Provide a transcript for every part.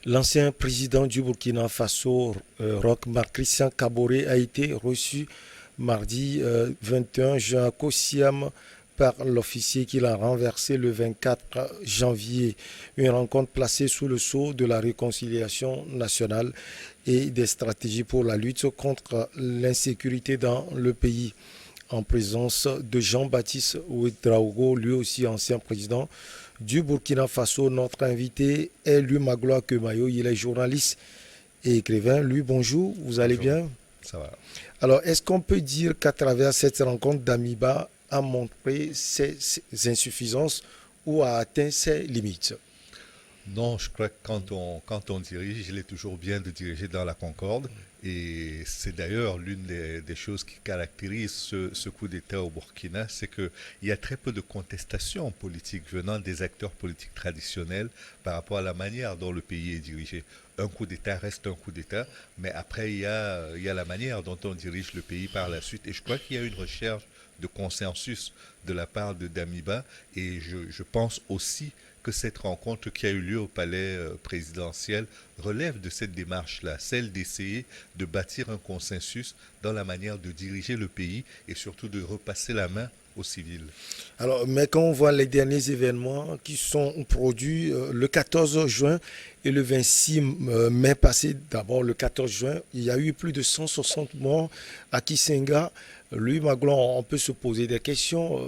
L'ancien président du Burkina Faso, Roch Marc Christian Kaboré, a été reçu mardi 21 juin à Kosiam par l'officier qu'il a renversé le 24 janvier. Une rencontre placée sous le sceau de la réconciliation nationale et des stratégies pour la lutte contre l'insécurité dans le pays, en présence de Jean-Baptiste Ouedraogo, lui aussi ancien président du Burkina Faso. Notre invité est lui Magloire Kemayo, il est journaliste et écrivain. Lui, bonjour, vous allez Bonjour, bien? ça va. Alors, est-ce qu'on peut dire qu'à travers cette rencontre, Damiba a montré ses insuffisances ou a atteint ses limites? Non, je crois que quand on dirige, il est toujours bien de diriger dans la concorde. Et c'est d'ailleurs l'une des choses qui caractérise ce coup d'État au Burkina, c'est qu'il y a très peu de contestations politiques venant des acteurs politiques traditionnels par rapport à la manière dont le pays est dirigé. Un coup d'État reste un coup d'État, mais après il y a la manière dont on dirige le pays par la suite. Et je crois qu'il y a une recherche de consensus de la part de Damiba, et je pense aussi que cette rencontre qui a eu lieu au palais présidentiel relève de cette démarche-là, celle d'essayer de bâtir un consensus dans la manière de diriger le pays et surtout de repasser la main aux civils. Alors, mais quand on voit les derniers événements qui sont produits le 14 juin et le 26 mai passé, d'abord le 14 juin, il y a eu plus de 160 morts à Kisenga. Lui, Maglon, on peut se poser des questions.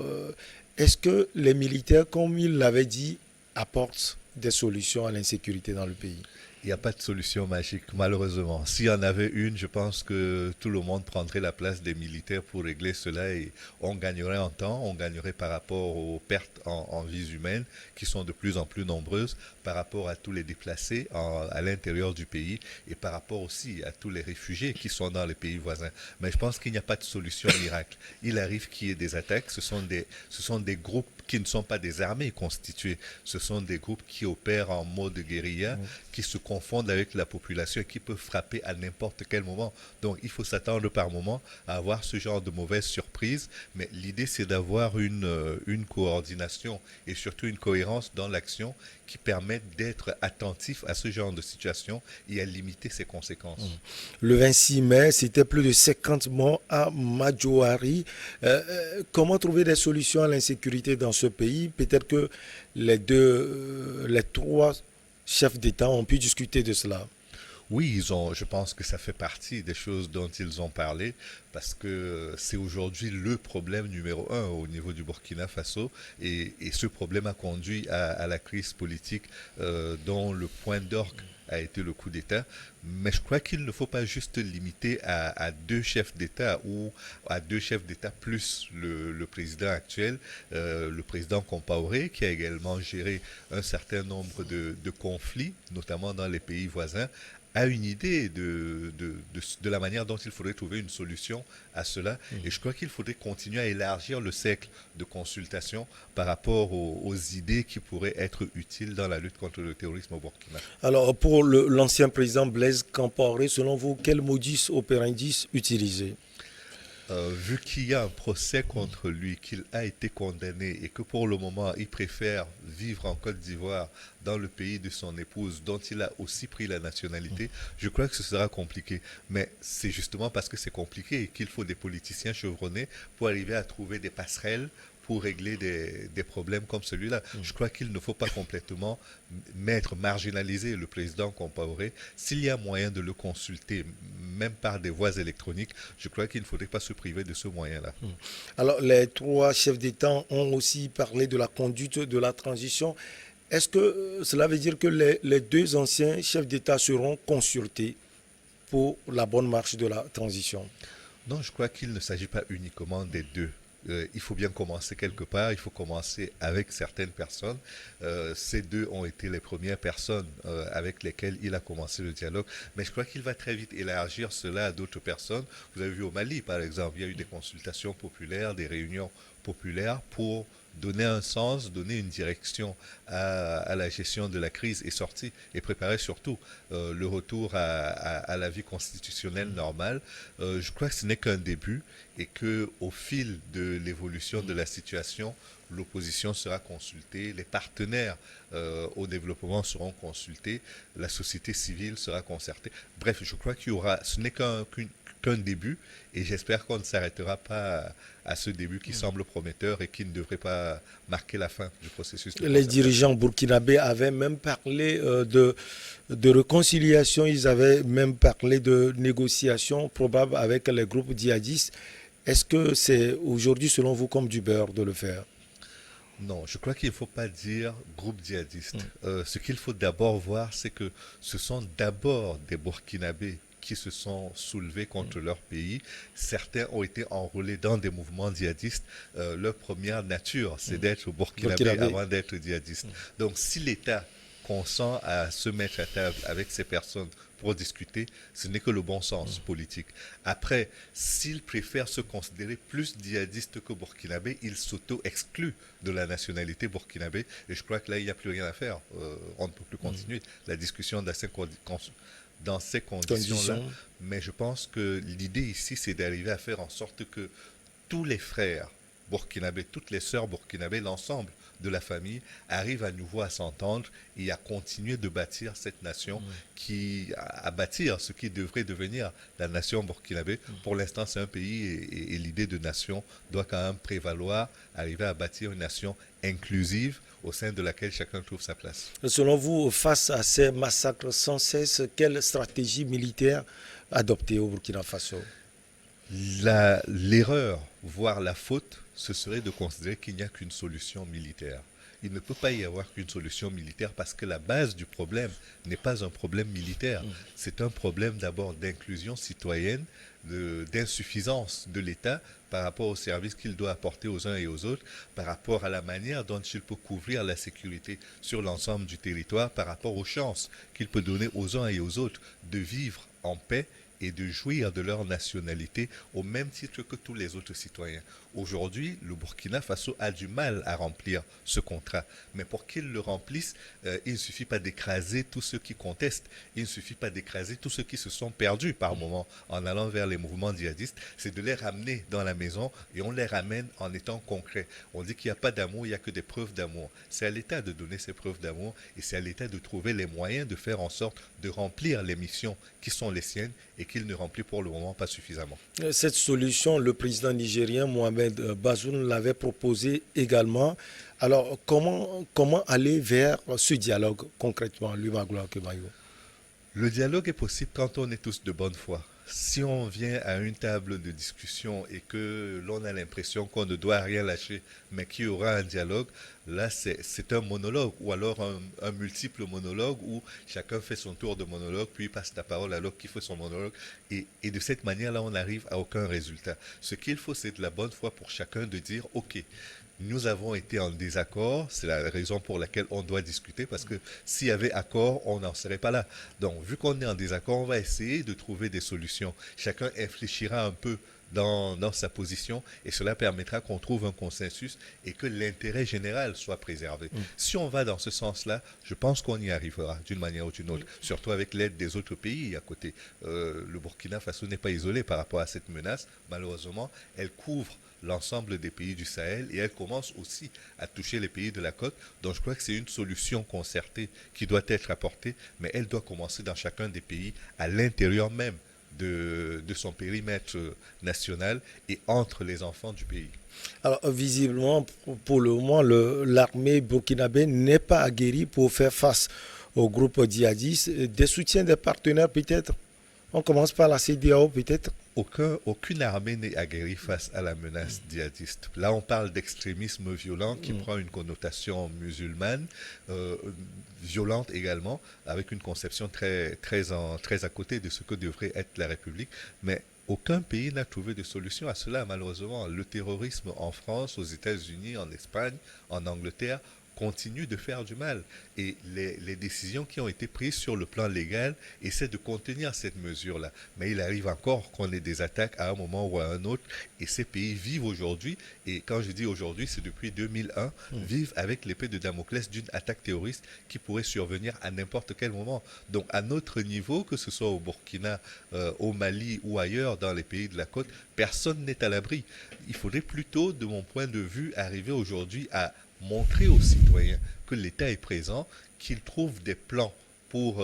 Est-ce que les militaires, comme il l'avait dit, apportent des solutions à l'insécurité dans le pays? Il n'y a pas de solution magique, malheureusement. S'il y en avait une, je pense que tout le monde prendrait la place des militaires pour régler cela et on gagnerait en temps, on gagnerait par rapport aux pertes en vies humaines qui sont de plus en plus nombreuses, par rapport à tous les déplacés à l'intérieur du pays et par rapport aussi à tous les réfugiés qui sont dans les pays voisins. Mais je pense qu'il n'y a pas de solution miracle. Il arrive qu'il y ait des attaques, ce sont des groupes qui ne sont pas des armées constituées, ce sont des groupes qui opèrent en mode guérilla, qui se confondent avec la population et qui peuvent frapper à n'importe quel moment. Donc il faut s'attendre par moment à avoir ce genre de mauvaises surprises, mais l'idée c'est d'avoir une coordination et surtout une cohérence dans l'action qui permettent d'être attentif à ce genre de situation et à limiter ses conséquences. Le 26 mai, c'était plus de 50 morts à Madjouari. Comment trouver des solutions à l'insécurité dans ce pays? Peut-être que les trois chefs d'État ont pu discuter de cela. Oui, je pense que ça fait partie des choses dont ils ont parlé parce que c'est aujourd'hui le problème numéro un au niveau du Burkina Faso et ce problème a conduit à la crise politique dont le point d'orgue a été le coup d'État. Mais je crois qu'il ne faut pas juste limiter à deux chefs d'État ou à deux chefs d'État plus le président actuel, le président Compaoré, qui a également géré un certain nombre de conflits, notamment dans les pays voisins, a une idée de la manière dont il faudrait trouver une solution à cela. Et je crois qu'il faudrait continuer à élargir le cercle de consultation par rapport aux idées qui pourraient être utiles dans la lutte contre le terrorisme au Burkina. Alors, pour l'ancien président Blaise Compaoré, selon vous, quel modus operandi utiliser? Vu qu'il y a un procès contre lui, qu'il a été condamné et que pour le moment il préfère vivre en Côte d'Ivoire, dans le pays de son épouse, dont il a aussi pris la nationalité, je crois que ce sera compliqué. Mais c'est justement parce que c'est compliqué qu'il faut des politiciens chevronnés pour arriver à trouver des passerelles pour régler des problèmes comme celui-là. Je crois qu'il ne faut pas complètement marginaliser le président Compaoré. S'il y a moyen de le consulter, même par des voies électroniques, je crois qu'il ne faudrait pas se priver de ce moyen-là. Alors, les trois chefs d'État ont aussi parlé de la conduite de la transition. Est-ce que cela veut dire que les deux anciens chefs d'État seront consultés pour la bonne marche de la transition? Non, je crois qu'il ne s'agit pas uniquement des deux. Il faut bien commencer quelque part, il faut commencer avec certaines personnes. Ces deux ont été les premières personnes avec lesquelles il a commencé le dialogue, mais je crois qu'il va très vite élargir cela à d'autres personnes. Vous avez vu au Mali, par exemple, il y a eu des consultations populaires, des réunions populaires pour donner un sens, donner une direction à la gestion de la crise et sortir et préparer surtout le retour à la vie constitutionnelle normale. Je crois que ce n'est qu'un début et que au fil de l'évolution de la situation, l'opposition sera consultée, les partenaires au développement seront consultés, la société civile sera concertée. Bref, je crois qu'il y aura, ce n'est qu'un début, et j'espère qu'on ne s'arrêtera pas à ce début qui semble prometteur et qui ne devrait pas marquer la fin du processus de Les concertation. dirigeants burkinabés avaient même parlé de réconciliation, ils avaient même parlé de négociations probables avec les groupes djihadistes. Est-ce que c'est aujourd'hui, selon vous, comme du beurre de le faire? Non, je crois qu'il ne faut pas dire groupe djihadiste. Ce qu'il faut d'abord voir, c'est que ce sont d'abord des Burkinabés qui se sont soulevés contre leur pays. Certains ont été enrôlés dans des mouvements djihadistes. Leur première nature, c'est d'être Burkinabé avant d'être djihadiste. Donc si l'État consent à se mettre à table avec ces personnes pour discuter, ce n'est que le bon sens politique. Après, s'ils préfèrent se considérer plus djihadistes que burkinabés, ils s'auto-excluent de la nationalité burkinabé. Et je crois que là, il n'y a plus rien à faire. On ne peut plus continuer la discussion dans ces conditions-là. Mais je pense que l'idée ici, c'est d'arriver à faire en sorte que tous les frères burkinabés, toutes les sœurs burkinabés, l'ensemble de la famille arrive à nouveau à s'entendre et à continuer de bâtir cette nation à bâtir ce qui devrait devenir la nation burkinabé. Pour l'instant, c'est un pays et l'idée de nation doit quand même prévaloir, arriver à bâtir une nation inclusive au sein de laquelle chacun trouve sa place. Selon vous, face à ces massacres sans cesse, quelle stratégie militaire adopter au Burkina Faso? L'erreur, voire la faute, ce serait de considérer qu'il n'y a qu'une solution militaire. Il ne peut pas y avoir qu'une solution militaire parce que la base du problème n'est pas un problème militaire. C'est un problème d'abord d'inclusion citoyenne, d'insuffisance de l'État par rapport aux services qu'il doit apporter aux uns et aux autres, par rapport à la manière dont il peut couvrir la sécurité sur l'ensemble du territoire, par rapport aux chances qu'il peut donner aux uns et aux autres de vivre en paix et de jouir de leur nationalité au même titre que tous les autres citoyens. Aujourd'hui, le Burkina Faso a du mal à remplir ce contrat. Mais pour qu'il le remplisse, il ne suffit pas d'écraser tous ceux qui contestent. Il ne suffit pas d'écraser tous ceux qui se sont perdus par moment en allant vers les mouvements djihadistes. C'est de les ramener dans la maison et on les ramène en étant concrets. On dit qu'il n'y a pas d'amour, il n'y a que des preuves d'amour. C'est à l'État de donner ces preuves d'amour et c'est à l'État de trouver les moyens de faire en sorte de remplir les missions qui sont les siennes et qu'il ne remplit pour le moment pas suffisamment. Cette solution, le président nigérien Mohamed Bazoum l'avait proposée également. Alors, comment aller vers ce dialogue concrètement, Lumagloa Kebayo? Le dialogue est possible quand on est tous de bonne foi. Si on vient à une table de discussion et que l'on a l'impression qu'on ne doit rien lâcher, mais qu'il y aura un dialogue, là c'est un monologue ou alors un multiple monologue où chacun fait son tour de monologue, puis passe la parole à l'autre qui fait son monologue. Et de cette manière-là, on n'arrive à aucun résultat. Ce qu'il faut, c'est de la bonne foi pour chacun de dire, OK, nous avons été en désaccord, c'est la raison pour laquelle on doit discuter, parce que s'il y avait accord, on n'en serait pas là. Donc, vu qu'on est en désaccord, on va essayer de trouver des solutions. Chacun réfléchira un peu dans sa position et cela permettra qu'on trouve un consensus et que l'intérêt général soit préservé. Si on va dans ce sens-là, je pense qu'on y arrivera d'une manière ou d'une autre, surtout avec l'aide des autres pays à côté. Le Burkina Faso n'est pas isolé par rapport à cette menace. Malheureusement, elle couvre l'ensemble des pays du Sahel et elle commence aussi à toucher les pays de la côte. Donc je crois que c'est une solution concertée qui doit être apportée, mais elle doit commencer dans chacun des pays, à l'intérieur même de son périmètre national et entre les enfants du pays. Alors, visiblement, pour le moment, l'armée burkinabé n'est pas aguerrie pour faire face au groupe djihadiste. Des soutiens des partenaires peut-être? On commence par la CEDEAO peut-être? Aucune armée n'est aguerrie face à la menace djihadiste. Là, on parle d'extrémisme violent qui prend une connotation musulmane, violente également, avec une conception très à côté de ce que devrait être la République. Mais aucun pays n'a trouvé de solution à cela, malheureusement. Le terrorisme en France, aux États-Unis, en Espagne, en Angleterre continue de faire du mal. Et les décisions qui ont été prises sur le plan légal essaient de contenir cette mesure-là. Mais il arrive encore qu'on ait des attaques à un moment ou à un autre. Et ces pays vivent aujourd'hui, et quand je dis aujourd'hui, c'est depuis 2001, vivent avec l'épée de Damoclès d'une attaque terroriste qui pourrait survenir à n'importe quel moment. Donc à notre niveau, que ce soit au Burkina, au Mali ou ailleurs dans les pays de la côte, personne n'est à l'abri. Il faudrait plutôt, de mon point de vue, arriver aujourd'hui à montrer aux citoyens que l'État est présent, qu'il trouve des plans pour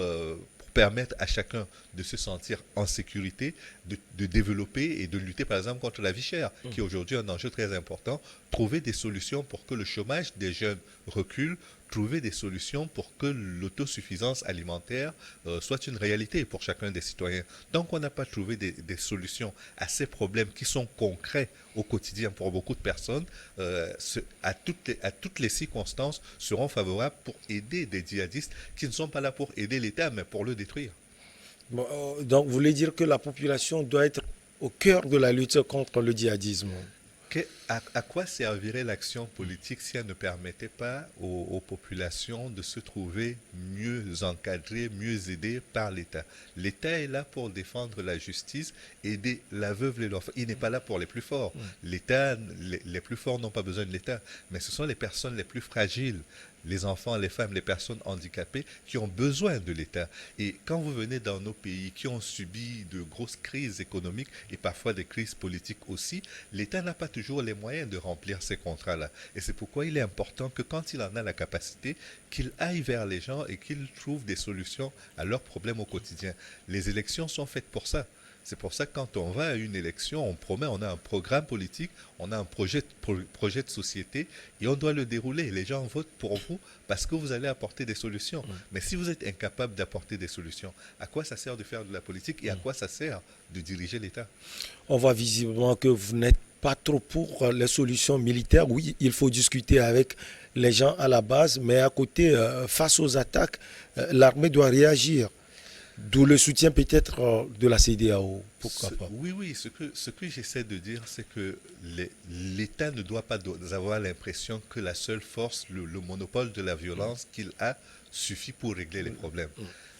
permettre à chacun de se sentir en sécurité, de développer et de lutter par exemple contre la vie chère, qui est aujourd'hui un enjeu très important, trouver des solutions pour que le chômage des jeunes recule, trouver des solutions pour que l'autosuffisance alimentaire soit une réalité pour chacun des citoyens. Tant qu'on n'a pas trouvé des solutions à ces problèmes qui sont concrets au quotidien pour beaucoup de personnes, à toutes les circonstances seront favorables pour aider des djihadistes qui ne sont pas là pour aider l'État, mais pour le détruire. Bon, donc, vous voulez dire que la population doit être au cœur de la lutte contre le djihadisme? À quoi servirait l'action politique si elle ne permettait pas aux populations de se trouver mieux encadrées, mieux aidées par l'État? L'État est là pour défendre la justice, aider la veuve et l'enfant. Il n'est pas là pour les plus forts. L'État, les plus forts n'ont pas besoin de l'État, mais ce sont les personnes les plus fragiles, les enfants, les femmes, les personnes handicapées qui ont besoin de l'État. Et quand vous venez dans nos pays qui ont subi de grosses crises économiques et parfois des crises politiques aussi, l'État n'a pas toujours les moyens de remplir ces contrats-là. Et c'est pourquoi il est important que quand il en a la capacité, qu'il aille vers les gens et qu'il trouve des solutions à leurs problèmes au quotidien. Les élections sont faites pour ça. C'est pour ça que quand on va à une élection, on promet, on a un programme politique, on a un projet de société et on doit le dérouler. Les gens votent pour vous parce que vous allez apporter des solutions. Mais si vous êtes incapable d'apporter des solutions, à quoi ça sert de faire de la politique et à quoi ça sert de diriger l'État? On voit visiblement que vous n'êtes pas trop pour les solutions militaires. Oui, il faut discuter avec les gens à la base, mais à côté, face aux attaques, l'armée doit réagir. D'où le soutien peut-être de la CEDEAO. Pourquoi pas? Oui, ce que j'essaie de dire, c'est que l'État ne doit pas avoir l'impression que la seule force, le monopole de la violence qu'il a, suffit pour régler les problèmes.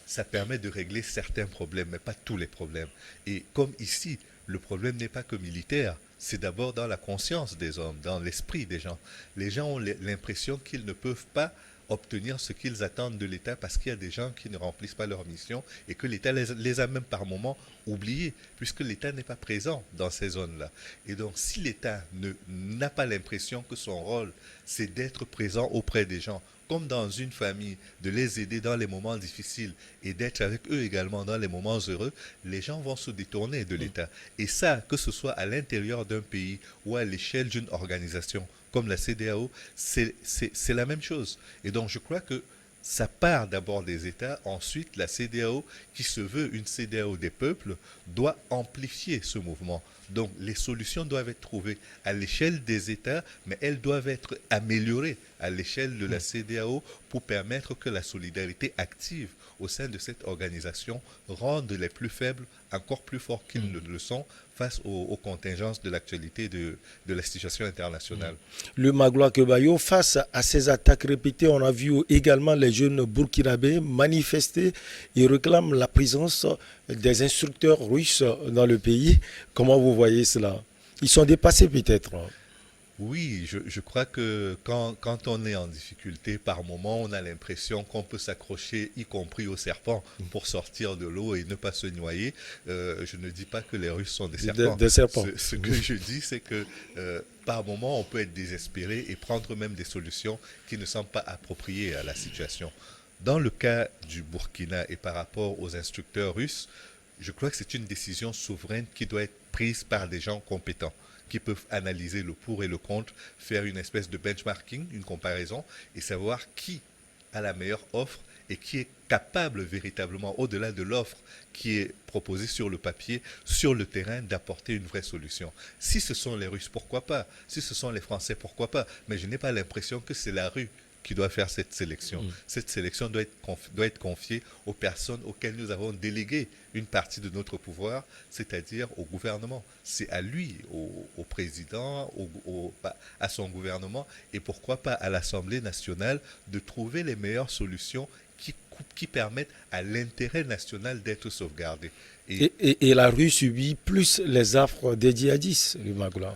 Ça permet de régler certains problèmes, mais pas tous les problèmes. Et comme ici, le problème n'est pas que militaire, c'est d'abord dans la conscience des hommes, dans l'esprit des gens. Les gens ont l'impression qu'ils ne peuvent pas obtenir ce qu'ils attendent de l'État parce qu'il y a des gens qui ne remplissent pas leur mission et que l'État les a même par moments oubliés puisque l'État n'est pas présent dans ces zones-là. Et donc si l'État n'a pas l'impression que son rôle c'est d'être présent auprès des gens, comme dans une famille, de les aider dans les moments difficiles et d'être avec eux également dans les moments heureux, les gens vont se détourner de l'État. Et ça, que ce soit à l'intérieur d'un pays ou à l'échelle d'une organisation comme la CEDEAO, c'est la même chose. Et donc je crois que ça part d'abord des États, ensuite la CEDEAO, qui se veut une CEDEAO des peuples, doit amplifier ce mouvement. Donc les solutions doivent être trouvées à l'échelle des États, mais elles doivent être améliorées à l'échelle de la CEDEAO pour permettre que la solidarité active au sein de cette organisation rende les plus faibles encore plus forts qu'ils ne le sont face aux contingences de l'actualité de la situation internationale. Le Magloire Kebayo, face à ces attaques répétées, on a vu également les jeunes burkinabés manifester et réclament la présence des instructeurs russes dans le pays. Comment vous voyez cela? Ils sont dépassés peut-être. Oui, je crois que quand on est en difficulté, par moment, on a l'impression qu'on peut s'accrocher, y compris au serpent, pour sortir de l'eau et ne pas se noyer. Je ne dis pas que les Russes sont des serpents. Des serpents. Ce que je dis, c'est que par moment, on peut être désespéré et prendre même des solutions qui ne sont pas appropriées à la situation. Dans le cas du Burkina et par rapport aux instructeurs russes, je crois que c'est une décision souveraine qui doit être prise par des gens compétents, qui peuvent analyser le pour et le contre, faire une espèce de benchmarking, une comparaison, et savoir qui a la meilleure offre et qui est capable véritablement, au-delà de l'offre qui est proposée sur le papier, sur le terrain, d'apporter une vraie solution. Si ce sont les Russes, pourquoi pas? Si ce sont les Français, pourquoi pas? Mais je n'ai pas l'impression que c'est la rue qui doit faire cette sélection. Cette sélection doit être confiée aux personnes auxquelles nous avons délégué une partie de notre pouvoir, c'est-à-dire au gouvernement. C'est à lui, au président, à son gouvernement, et pourquoi pas à l'Assemblée nationale, de trouver les meilleures solutions qui permettent à l'intérêt national d'être sauvegardé. Et la rue subit plus les affres des djihadistes, le Magoula.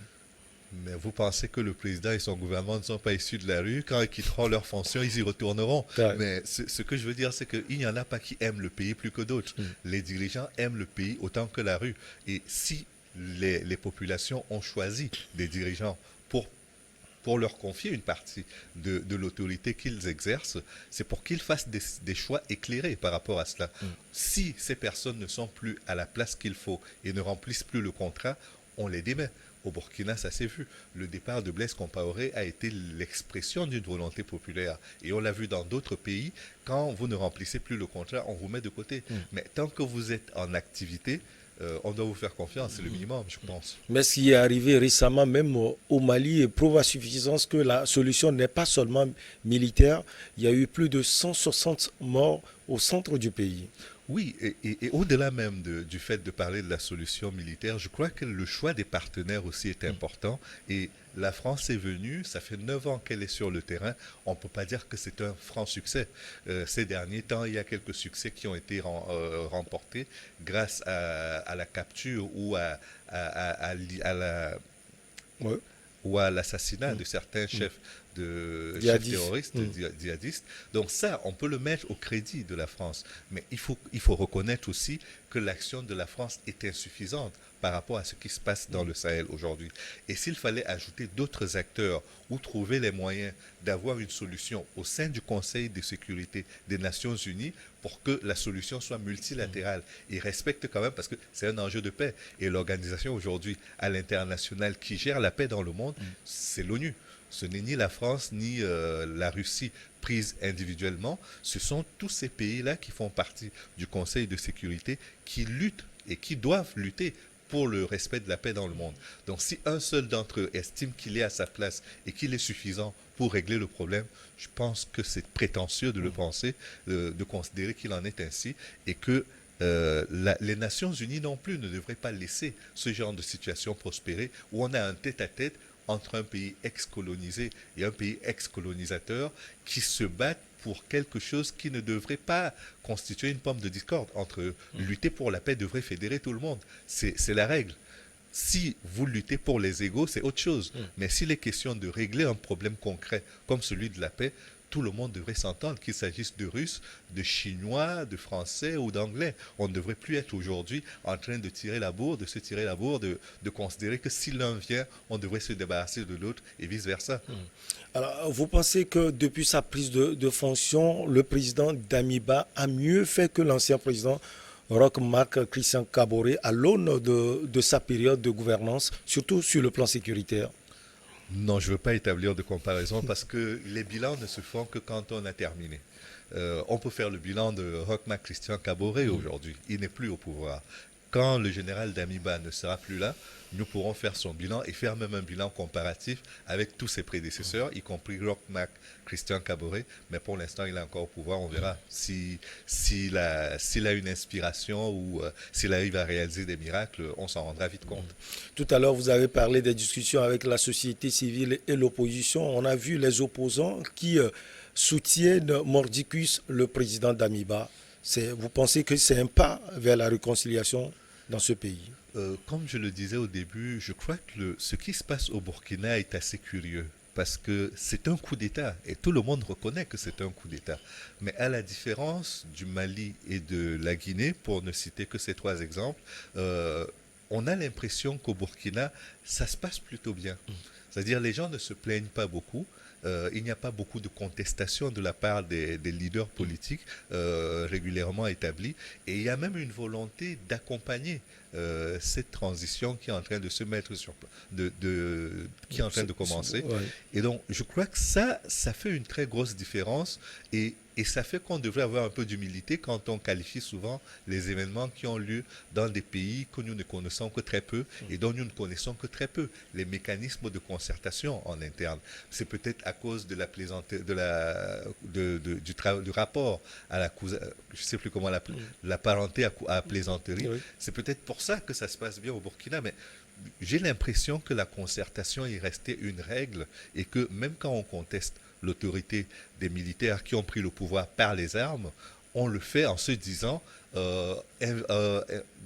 Mais vous pensez que le président et son gouvernement ne sont pas issus de la rue? Quand ils quitteront leurs fonctions, ils y retourneront. Ouais. Mais ce que je veux dire, c'est qu'il n'y en a pas qui aiment le pays plus que d'autres. Les dirigeants aiment le pays autant que la rue. Et si les populations ont choisi des dirigeants pour leur confier une partie de l'autorité qu'ils exercent, c'est pour qu'ils fassent des choix éclairés par rapport à cela. Si ces personnes ne sont plus à la place qu'il faut et ne remplissent plus le contrat, on les démet. Au Burkina, ça s'est vu. Le départ de Blaise Compaoré a été l'expression d'une volonté populaire. Et on l'a vu dans d'autres pays, quand vous ne remplissez plus le contrat, on vous met de côté. Mais tant que vous êtes en activité, on doit vous faire confiance, c'est le minimum, je pense. Mais ce qui est arrivé récemment, même au Mali, prouve à suffisance que la solution n'est pas seulement militaire. Il y a eu plus de 160 morts au centre du pays. Oui, et au-delà même du fait de parler de la solution militaire, je crois que le choix des partenaires aussi est important. Et la France est venue, ça fait 9 ans qu'elle est sur le terrain. On ne peut pas dire que c'est un franc succès. Ces derniers temps, il y a quelques succès qui ont été remportés grâce à la capture ou ou à l'assassinat de certains chefs chefs terroristes, djihadistes. Donc ça, on peut le mettre au crédit de la France. Mais il faut reconnaître aussi que l'action de la France est insuffisante par rapport à ce qui se passe dans le Sahel aujourd'hui. Et s'il fallait ajouter d'autres acteurs ou trouver les moyens d'avoir une solution au sein du Conseil de sécurité des Nations Unies pour que la solution soit multilatérale et respecte quand même, parce que c'est un enjeu de paix. Et l'organisation aujourd'hui à l'international qui gère la paix dans le monde, c'est l'ONU. Ce n'est ni la France ni la Russie prises individuellement. Ce sont tous ces pays-là qui font partie du Conseil de sécurité qui luttent et qui doivent lutter pour le respect de la paix dans le monde. Donc si un seul d'entre eux estime qu'il est à sa place et qu'il est suffisant pour régler le problème, je pense que c'est prétentieux de le penser, de considérer qu'il en est ainsi et que les Nations Unies non plus ne devraient pas laisser ce genre de situation prospérer où on a un tête-à-tête entre un pays ex-colonisé et un pays ex-colonisateur qui se battent pour quelque chose qui ne devrait pas constituer une pomme de discorde entre eux. Lutter pour la paix devrait fédérer tout le monde. C'est la règle. Si vous luttez pour les égaux, c'est autre chose. Mais s'il est question de régler un problème concret comme celui de la paix, tout le monde devrait s'entendre, qu'il s'agisse de Russes, de Chinois, de Français ou d'Anglais. On ne devrait plus être aujourd'hui en train de tirer la bourre, de considérer que si l'un vient, on devrait se débarrasser de l'autre et vice-versa. Alors, vous pensez que depuis sa prise de fonction, le président Damiba a mieux fait que l'ancien président Roch Marc Christian Kaboré à l'aune de sa période de gouvernance, surtout sur le plan sécuritaire? Non, je ne veux pas établir de comparaison parce que les bilans ne se font que quand on a terminé. On peut faire le bilan de Roch Marc Christian Kaboré aujourd'hui. Il n'est plus au pouvoir. Quand le général Damiba ne sera plus là, nous pourrons faire son bilan et faire même un bilan comparatif avec tous ses prédécesseurs, y compris Roch Marc Christian Kaboré. Mais pour l'instant, il est encore au pouvoir. On verra s'il a une inspiration ou s'il arrive à réaliser des miracles. On s'en rendra vite compte. Tout à l'heure, vous avez parlé des discussions avec la société civile et l'opposition. On a vu les opposants qui soutiennent mordicus le président Damiba. Vous pensez que c'est un pas vers la réconciliation dans ce pays? Comme je le disais au début, je crois que ce qui se passe au Burkina est assez curieux parce que c'est un coup d'État et tout le monde reconnaît que c'est un coup d'État. Mais à la différence du Mali et de la Guinée, pour ne citer que ces 3 exemples, on a l'impression qu'au Burkina, ça se passe plutôt bien. C'est-à-dire les gens ne se plaignent pas beaucoup. Il n'y a pas beaucoup de contestation de la part des leaders politiques régulièrement établis et il y a même une volonté d'accompagner cette transition qui est en train de se mettre qui est en train de commencer. Et donc je crois que ça fait une très grosse différence et Et ça fait qu'on devrait avoir un peu d'humilité quand on qualifie souvent les événements qui ont lieu dans des pays que nous ne connaissons que très peu et dont nous ne connaissons que très peu. Les mécanismes de concertation en interne. C'est peut-être à cause de la plaisanterie, du rapport à la je ne sais plus comment l'appeler, la parenté à plaisanterie. Oui. C'est peut-être pour ça que ça se passe bien au Burkina, mais j'ai l'impression que la concertation est restée une règle et que même quand on conteste l'autorité des militaires qui ont pris le pouvoir par les armes, on le fait en se disant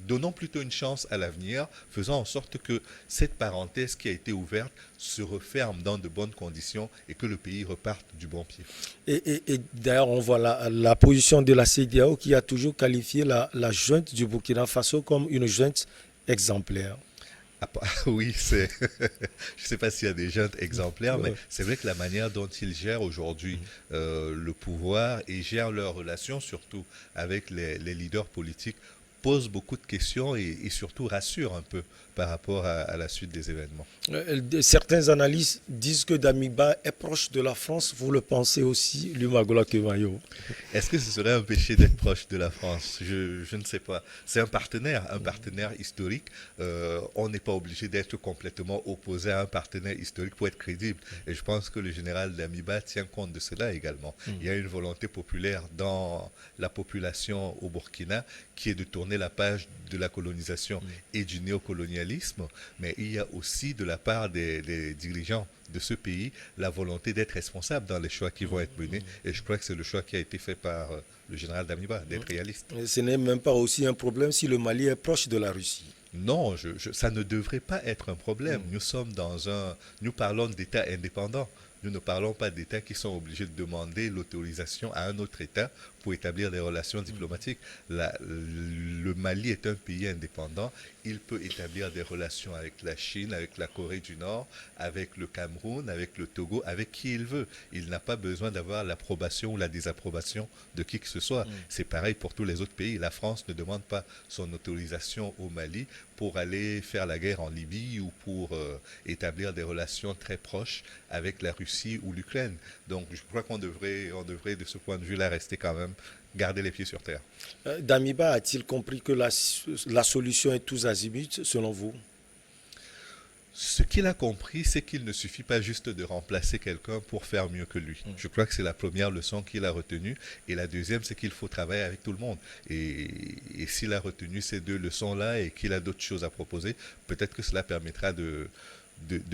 donnons plutôt une chance à l'avenir, faisant en sorte que cette parenthèse qui a été ouverte se referme dans de bonnes conditions et que le pays reparte du bon pied. Et d'ailleurs, on voit la position de la CEDEAO qui a toujours qualifié la junte du Burkina Faso comme une junte exemplaire. Oui, je ne sais pas s'il y a des jeunes exemplaires, mais Ouais. c'est vrai que la manière dont ils gèrent aujourd'hui le pouvoir et gèrent leurs relations, surtout avec les leaders politiques, pose beaucoup de questions et surtout rassure un peu par rapport à la suite des événements. Certains analystes disent que Damiba est proche de la France. Vous le pensez aussi, Lumagola Kevayo? Est-ce que ce serait un péché d'être proche de la France? Je ne sais pas. C'est un partenaire historique. On n'est pas obligé d'être complètement opposé à un partenaire historique pour être crédible. Et je pense que le général Damiba tient compte de cela également. Il y a une volonté populaire dans la population au Burkina qui est de tourner la page de la colonisation et du néocolonialisme, mais il y a aussi de la part des dirigeants de ce pays la volonté d'être responsable dans les choix qui vont être menés. Et je crois que c'est le choix qui a été fait par le général Damiba, d'être réaliste. Ce n'est même pas aussi un problème si le Mali est proche de la Russie. Non, ça ne devrait pas être un problème. Nous parlons d'États indépendants. Nous ne parlons pas d'États qui sont obligés de demander l'autorisation à un autre État pour établir des relations diplomatiques. Le Mali est un pays indépendant. Il peut établir des relations avec la Chine, avec la Corée du Nord, avec le Cameroun, avec le Togo, avec qui il veut. Il n'a pas besoin d'avoir l'approbation ou la désapprobation de qui que ce soit. C'est pareil pour tous les autres pays. La France ne demande pas son autorisation au Mali pour aller faire la guerre en Libye ou pour établir des relations très proches avec la Russie ou l'Ukraine. Donc je crois qu'on devrait de ce point de vue-là rester quand même, garder les pieds sur terre. Damiba a-t-il compris que la solution est tous azimuts, selon vous? Ce qu'il a compris, c'est qu'il ne suffit pas juste de remplacer quelqu'un pour faire mieux que lui. Je crois que c'est la première leçon qu'il a retenue. Et la deuxième, c'est qu'il faut travailler avec tout le monde. Et s'il a retenu ces deux leçons-là et qu'il a d'autres choses à proposer, peut-être que cela permettra de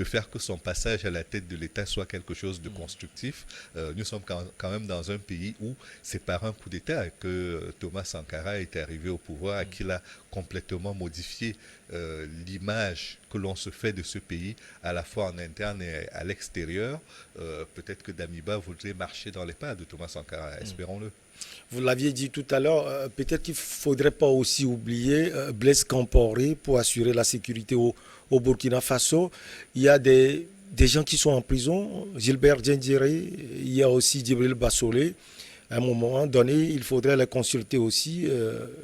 faire que son passage à la tête de l'État soit quelque chose de constructif. Nous sommes quand même dans un pays où c'est par un coup d'État que Thomas Sankara est arrivé au pouvoir et qu'il a complètement modifié l'image que l'on se fait de ce pays, à la fois en interne et à l'extérieur. Peut-être que Damiba voudrait marcher dans les pas de Thomas Sankara, espérons-le. Vous l'aviez dit tout à l'heure, peut-être qu'il ne faudrait pas aussi oublier Blaise Compaoré pour assurer la sécurité au Burkina Faso. Il y a des gens qui sont en prison, Gilbert Diendéré, il y a aussi Djibril Bassolé. À un moment donné, il faudrait les consulter aussi,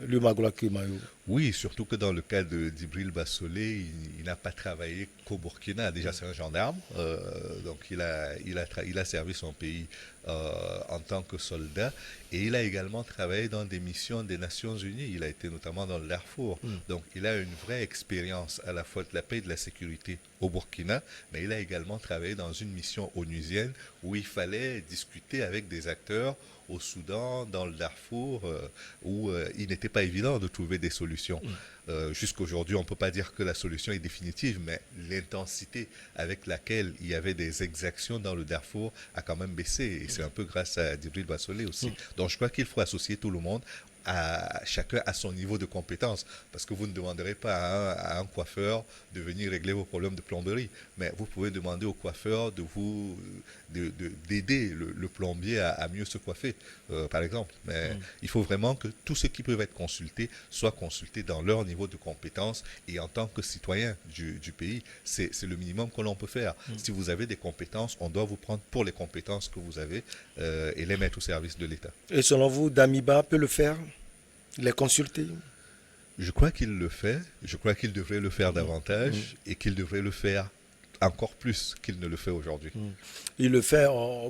le Magola Kemayo. Oui, surtout que dans le cas de Djibril Bassolé, il n'a pas travaillé qu'au Burkina. Déjà, c'est un gendarme, donc il a servi son pays en tant que soldat. Et il a également travaillé dans des missions des Nations Unies. Il a été notamment dans le Darfour. Donc, il a une vraie expérience à la fois de la paix et de la sécurité au Burkina, mais il a également travaillé dans une mission onusienne où il fallait discuter avec des acteurs au Soudan, dans le Darfour, où il n'était pas évident de trouver des solutions. Jusqu'aujourd'hui, on ne peut pas dire que la solution est définitive, mais l'intensité avec laquelle il y avait des exactions dans le Darfour a quand même baissé. Et c'est un peu grâce à Djibril Bassolé aussi. Donc je crois qu'il faut associer tout le monde, chacun à son niveau de compétence. Parce que vous ne demanderez pas à un coiffeur de venir régler vos problèmes de plomberie. Mais vous pouvez demander au coiffeur d'aider le plombier à mieux se coiffer, par exemple. Mais il faut vraiment que tous ceux qui peuvent être consultés soient consultés dans leur niveau de compétence et en tant que citoyen du pays. C'est le minimum que l'on peut faire. Si vous avez des compétences, on doit vous prendre pour les compétences que vous avez et les mettre au service de l'État. Et selon vous, Damiba peut le faire? Les consulter? Je crois qu'il le fait. Je crois qu'il devrait le faire davantage et qu'il devrait le faire encore plus qu'il ne le fait aujourd'hui. Il le fait,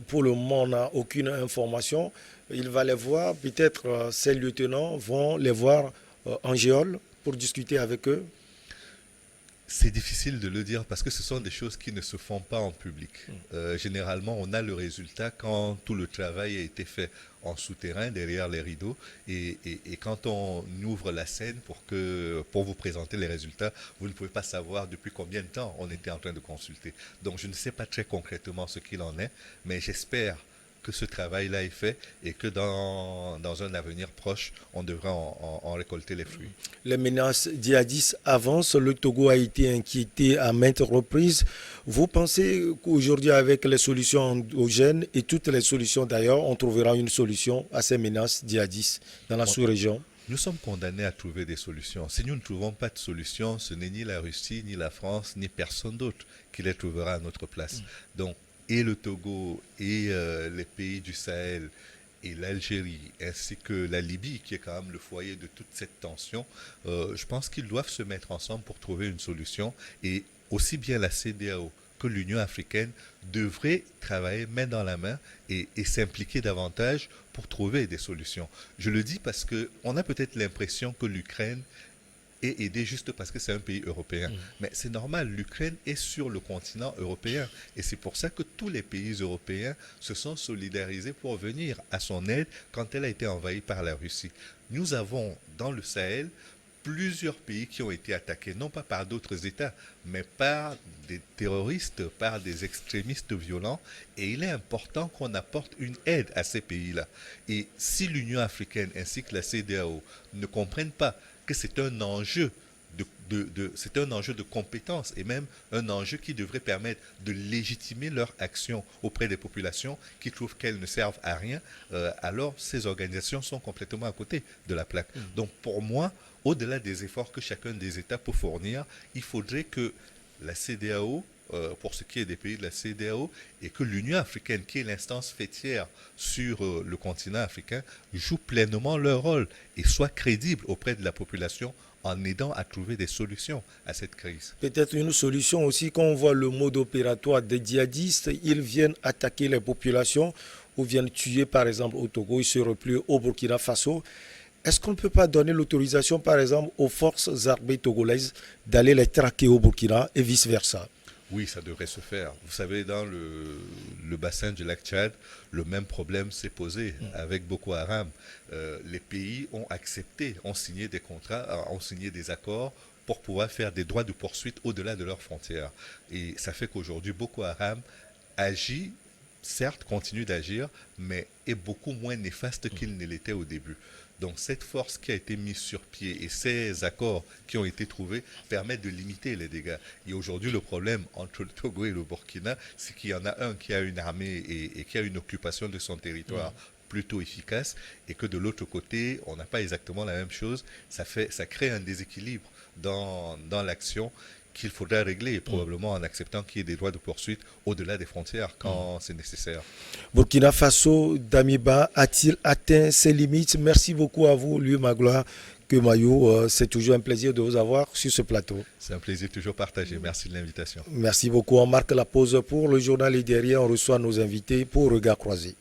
pour le moment, on n'a aucune information. Il va les voir, peut-être ces lieutenants vont les voir en géole pour discuter avec eux. C'est difficile de le dire parce que ce sont des choses qui ne se font pas en public. Généralement, on a le résultat quand tout le travail a été fait en souterrain, derrière les rideaux. Et quand on ouvre la scène pour vous présenter les résultats, vous ne pouvez pas savoir depuis combien de temps on était en train de consulter. Donc, je ne sais pas très concrètement ce qu'il en est, mais j'espère que ce travail-là est fait et que dans un avenir proche, on devra en récolter les fruits. Les menaces djihadistes avancent. Le Togo a été inquiété à maintes reprises. Vous pensez qu'aujourd'hui, avec les solutions endogènes et toutes les solutions d'ailleurs, on trouvera une solution à ces menaces djihadistes dans la sous-région? Nous sommes condamnés à trouver des solutions. Si nous ne trouvons pas de solution, ce n'est ni la Russie, ni la France, ni personne d'autre qui les trouvera à notre place. Donc, et le Togo et les pays du Sahel et l'Algérie, ainsi que la Libye, qui est quand même le foyer de toute cette tension, je pense qu'ils doivent se mettre ensemble pour trouver une solution. Et aussi bien la CEDEAO que l'Union africaine devraient travailler main dans la main et s'impliquer davantage pour trouver des solutions. Je le dis parce qu'on a peut-être l'impression que l'Ukraine est aidée juste parce que c'est un pays européen. Mais c'est normal, l'Ukraine est sur le continent européen. Et c'est pour ça que tous les pays européens se sont solidarisés pour venir à son aide quand elle a été envahie par la Russie. Nous avons dans le Sahel plusieurs pays qui ont été attaqués, non pas par d'autres États, mais par des terroristes, par des extrémistes violents. Et il est important qu'on apporte une aide à ces pays-là. Et si l'Union africaine ainsi que la CEDEAO ne comprennent pas que c'est un enjeu c'est un enjeu de compétence et même un enjeu qui devrait permettre de légitimer leur action auprès des populations qui trouvent qu'elles ne servent à rien, alors ces organisations sont complètement à côté de la plaque. Donc pour moi, au-delà des efforts que chacun des États peut fournir, il faudrait que la CEDEAO, pour ce qui est des pays de la CEDEAO, et que l'Union africaine, qui est l'instance faîtière sur le continent africain, joue pleinement leur rôle et soit crédible auprès de la population en aidant à trouver des solutions à cette crise. Peut-être une solution aussi, quand on voit le mode opératoire des djihadistes, ils viennent attaquer les populations ou viennent tuer par exemple au Togo, ils se replient au Burkina Faso. Est-ce qu'on ne peut pas donner l'autorisation par exemple aux forces armées togolaises d'aller les traquer au Burkina et vice-versa? Oui, ça devrait se faire. Vous savez, dans le bassin du lac Tchad, le même problème s'est posé avec Boko Haram. Les pays ont accepté, ont signé des contrats, ont signé des accords pour pouvoir faire des droits de poursuite au-delà de leurs frontières. Et ça fait qu'aujourd'hui, Boko Haram agit, certes, continue d'agir, mais est beaucoup moins néfaste qu'il ne l'était au début. Donc cette force qui a été mise sur pied et ces accords qui ont été trouvés permettent de limiter les dégâts. Et aujourd'hui, le problème entre le Togo et le Burkina, c'est qu'il y en a un qui a une armée et qui a une occupation de son territoire plutôt efficace, et que de l'autre côté, on n'a pas exactement la même chose. Ça crée un déséquilibre dans l'action qu'il faudra régler, probablement en acceptant qu'il y ait des droits de poursuite au-delà des frontières quand c'est nécessaire. Burkina Faso, Damiba, a-t-il atteint ses limites? Merci beaucoup à vous, Lieu Magloire Kemayou. C'est toujours un plaisir de vous avoir sur ce plateau. C'est un plaisir toujours partagé. Merci de l'invitation. Merci beaucoup. On marque la pause pour le journal et derrière, on reçoit nos invités pour Regard croisé.